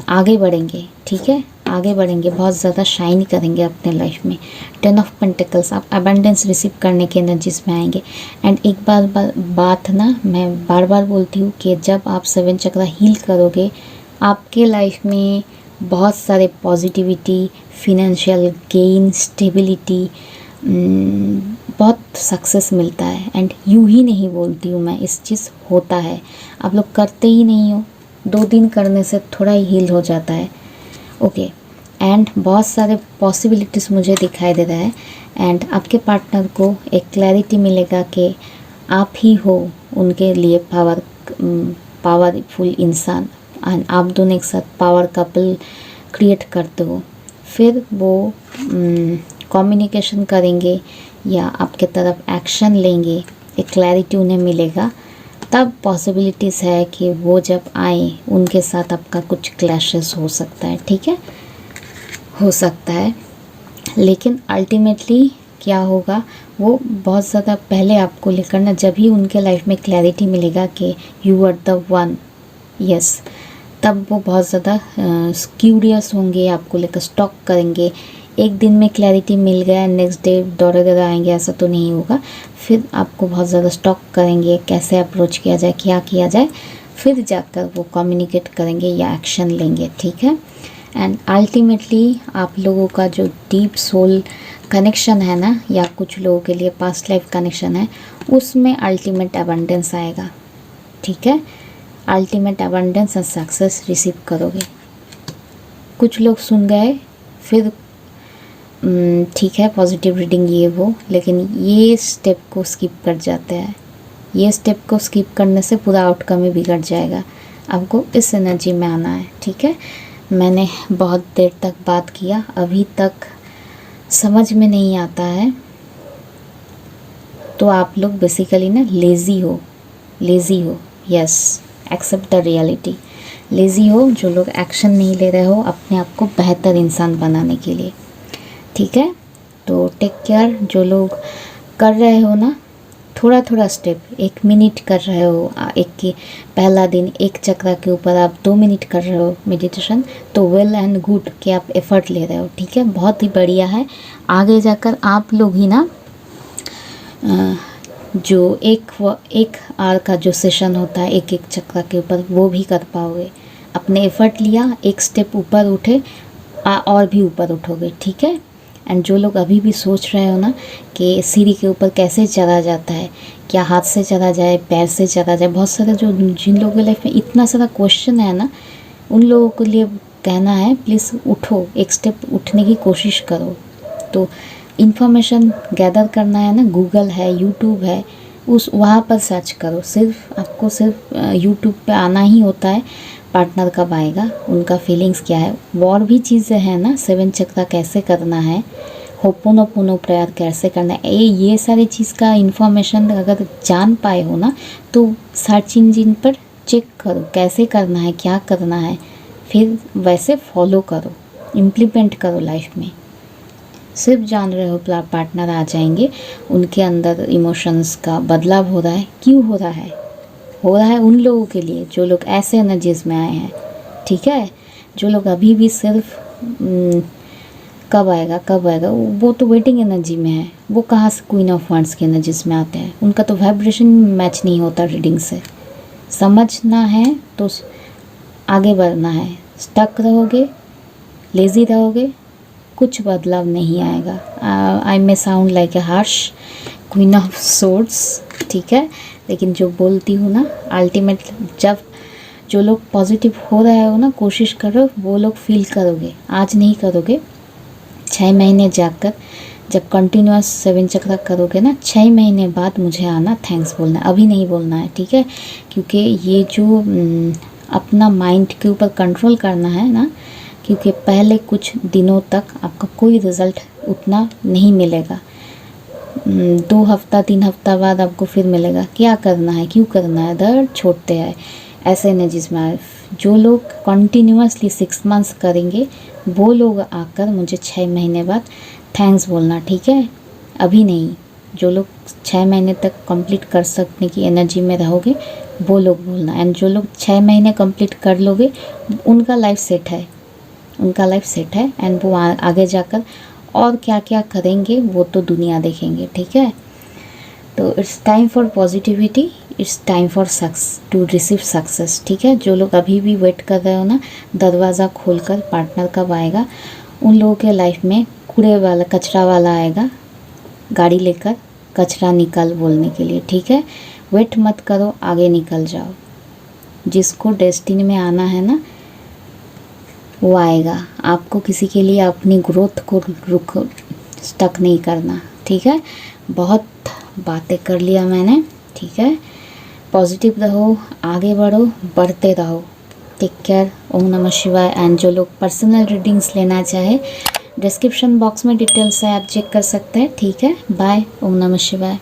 आगे बढ़ेंगे। ठीक है, आगे बढ़ेंगे, बहुत ज़्यादा शाइन करेंगे अपने लाइफ में। 10 ऑफ पेंटिकल्स, आप अबंडेंस रिसीव करने के एनर्जीज में आएंगे। एंड एक बात ना मैं बार बार बोलती हूँ कि जब आप 7 चक्रा हील करोगे, आपके लाइफ में बहुत सारे पॉजिटिविटी, फिनेंशियल गेन, स्टेबिलिटी, बहुत सक्सेस मिलता है। एंड यूँ ही नहीं बोलती हूँ मैं, इस चीज़ होता है। आप लोग करते ही नहीं हो, 2 दिन करने से थोड़ा ही हील हो जाता है। ओके, एंड बहुत सारे पॉसिबिलिटीज़ मुझे दिखाई दे रहा है। एंड आपके पार्टनर को एक क्लैरिटी मिलेगा कि आप ही हो उनके लिए पावरफुल इंसान, एंड आप दोनों एक साथ पावर कपल क्रिएट करते हो। फिर वो कम्युनिकेशन करेंगे या आपके तरफ एक्शन लेंगे, एक क्लैरिटी उन्हें मिलेगा। तब पॉसिबिलिटीज़ है कि वो जब आए उनके साथ आपका कुछ क्लैशेस हो सकता है। ठीक है, हो सकता है, लेकिन अल्टीमेटली क्या होगा, वो बहुत ज़्यादा पहले आपको लेकर ना, जब ही उनके लाइफ में क्लैरिटी मिलेगा कि you are the one, yes, तब वो बहुत ज़्यादा क्यूरियस होंगे, आपको लेकर स्टॉक करेंगे। एक दिन में क्लैरिटी मिल गया, नेक्स्ट डे दौड़े आएंगे, ऐसा तो नहीं होगा। फिर आपको बहुत ज़्यादा स्टॉक करेंगे, कैसे अप्रोच किया जाए, क्या किया जाए, फिर जाकर वो कम्युनिकेट करेंगे या एक्शन लेंगे। ठीक है, एंड अल्टीमेटली आप लोगों का जो डीप सोल कनेक्शन है ना, या कुछ लोगों के लिए पास्ट लाइफ कनेक्शन है, उसमें अल्टीमेट अबंडेंस आएगा। ठीक है, ultimate abundance and success receive करोगे। कुछ लोग सुन गए, फिर ठीक है पॉजिटिव रीडिंग ये वो, लेकिन ये स्टेप को स्किप कर जाते हैं। ये स्टेप को स्किप करने से पूरा आउटकम ही बिगड़ जाएगा। आपको इस एनर्जी में आना है, ठीक है। मैंने बहुत देर तक बात किया, अभी तक समझ में नहीं आता है तो आप लोग बेसिकली ना लेज़ी हो। Yes, accept the reality. Lazy हो जो लोग एक्शन नहीं ले रहे हो अपने आप को बेहतर इंसान बनाने के लिए, ठीक है। तो टेक केयर। जो लोग कर रहे हो ना थोड़ा थोड़ा स्टेप, 1 मिनट कर रहे हो, एक के पहला दिन 1 चक्र के ऊपर आप 2 मिनट कर रहे हो मेडिटेशन, तो वेल एंड गुड कि आप एफर्ट ले रहे हो, ठीक है, बहुत ही बढ़िया है। आगे जाकर आप लोग ही ना जो एक आवर का जो सेशन होता है 1 चक्र के ऊपर, वो भी कर पाओगे। अपने एफर्ट लिया, 1 स्टेप ऊपर उठे, और भी ऊपर उठोगे, ठीक है। एंड जो लोग अभी भी सोच रहे हो ना कि सीढ़ी के ऊपर कैसे चढ़ा जाता है, क्या हाथ से चढ़ा जाए, पैर से चढ़ा जाए, बहुत सारे जिन लोगों की लाइफ में इतना सारा क्वेश्चन है ना, उन लोगों के लिए कहना है प्लीज़ उठो, 1 स्टेप उठने की कोशिश करो। तो इन्फॉर्मेशन गैदर करना है ना, गूगल है, यूट्यूब है, वहाँ पर सर्च करो। आपको सिर्फ यूट्यूब पे आना ही होता है, पार्टनर कब आएगा, उनका फीलिंग्स क्या है, और भी चीज़ें हैं ना, 7 चक्र कैसे करना है, होपोनोपोनो प्रयास कैसे करना है, ये सारी चीज़ का इन्फॉर्मेशन अगर जान पाए हो ना तो सर्च इंजिन पर चेक करो कैसे करना है, क्या करना है, फिर वैसे फॉलो करो, इम्प्लीमेंट करो लाइफ में। सिर्फ जान रहे हो पार्टनर आ जाएंगे, उनके अंदर इमोशंस का बदलाव हो रहा है, क्यों हो रहा है उन लोगों के लिए जो लोग ऐसे एनर्जीज में आए हैं, ठीक है। जो लोग अभी भी सिर्फ कब आएगा वो तो वेटिंग एनर्जी में है, वो कहाँ से क्वीन ऑफ वांड्स की एनर्जीज में आते हैं, उनका तो वाइब्रेशन मैच नहीं होता रीडिंग से। समझना है तो आगे बढ़ना है, स्टक रहोगे, लेज़ी रहोगे, कुछ बदलाव नहीं आएगा। I may sound like a harsh queen of swords, ठीक है, लेकिन जो बोलती हूँ ना अल्टीमेट, जब जो लोग पॉजिटिव हो रहे हो ना, कोशिश करो, वो लोग फील करोगे। आज नहीं करोगे, 6 महीने जाकर जब कंटिन्यूस 7 चक्र करोगे ना, 6 महीने बाद मुझे आना थैंक्स बोलना, अभी नहीं बोलना है, ठीक है। क्योंकि ये जो अपना माइंड के ऊपर कंट्रोल करना है ना, क्योंकि पहले कुछ दिनों तक आपका कोई रिज़ल्ट उतना नहीं मिलेगा, 2 हफ्ता 3 हफ्ता बाद आपको फिर मिलेगा। क्या करना है, क्यों करना है, दर्द छोड़ते हैं ऐसे एनर्जीज में। जो लोग कंटिन्यूसली 6 मंथ्स करेंगे वो लोग आकर मुझे 6 महीने बाद थैंक्स बोलना, ठीक है, अभी नहीं। जो लोग 6 महीने तक कंप्लीट कर सकने की एनर्जी में रहोगे वो लोग बोलना। एंड जो लोग 6 महीने कंप्लीट कर लोगे उनका लाइफ सेट है, एंड वो आगे जाकर और क्या क्या करेंगे वो तो दुनिया देखेंगे, ठीक है। तो it's time for positivity, it's time for to receive success, ठीक है। जो लोग अभी भी वेट कर रहे हो ना, दरवाज़ा खोलकर पार्टनर कब आएगा, उन लोगों के लाइफ में कचरा वाला आएगा, गाड़ी लेकर कचरा निकाल बोलने के लिए, ठीक है। वेट मत करो, आगे निकल जाओ। जिसको डेस्टिनी में आना है ना वो आएगा। आपको किसी के लिए अपनी ग्रोथ को स्टक नहीं करना, ठीक है। बहुत बातें कर लिया मैंने, ठीक है। पॉजिटिव रहो, आगे बढ़ो, बढ़ते रहो। Take care. ओम नमः शिवाय। एंड जो लोग पर्सनल रीडिंग्स लेना चाहे डिस्क्रिप्शन बॉक्स में डिटेल्स है, आप चेक कर सकते हैं, ठीक है। बाय। ओम नमः शिवाय।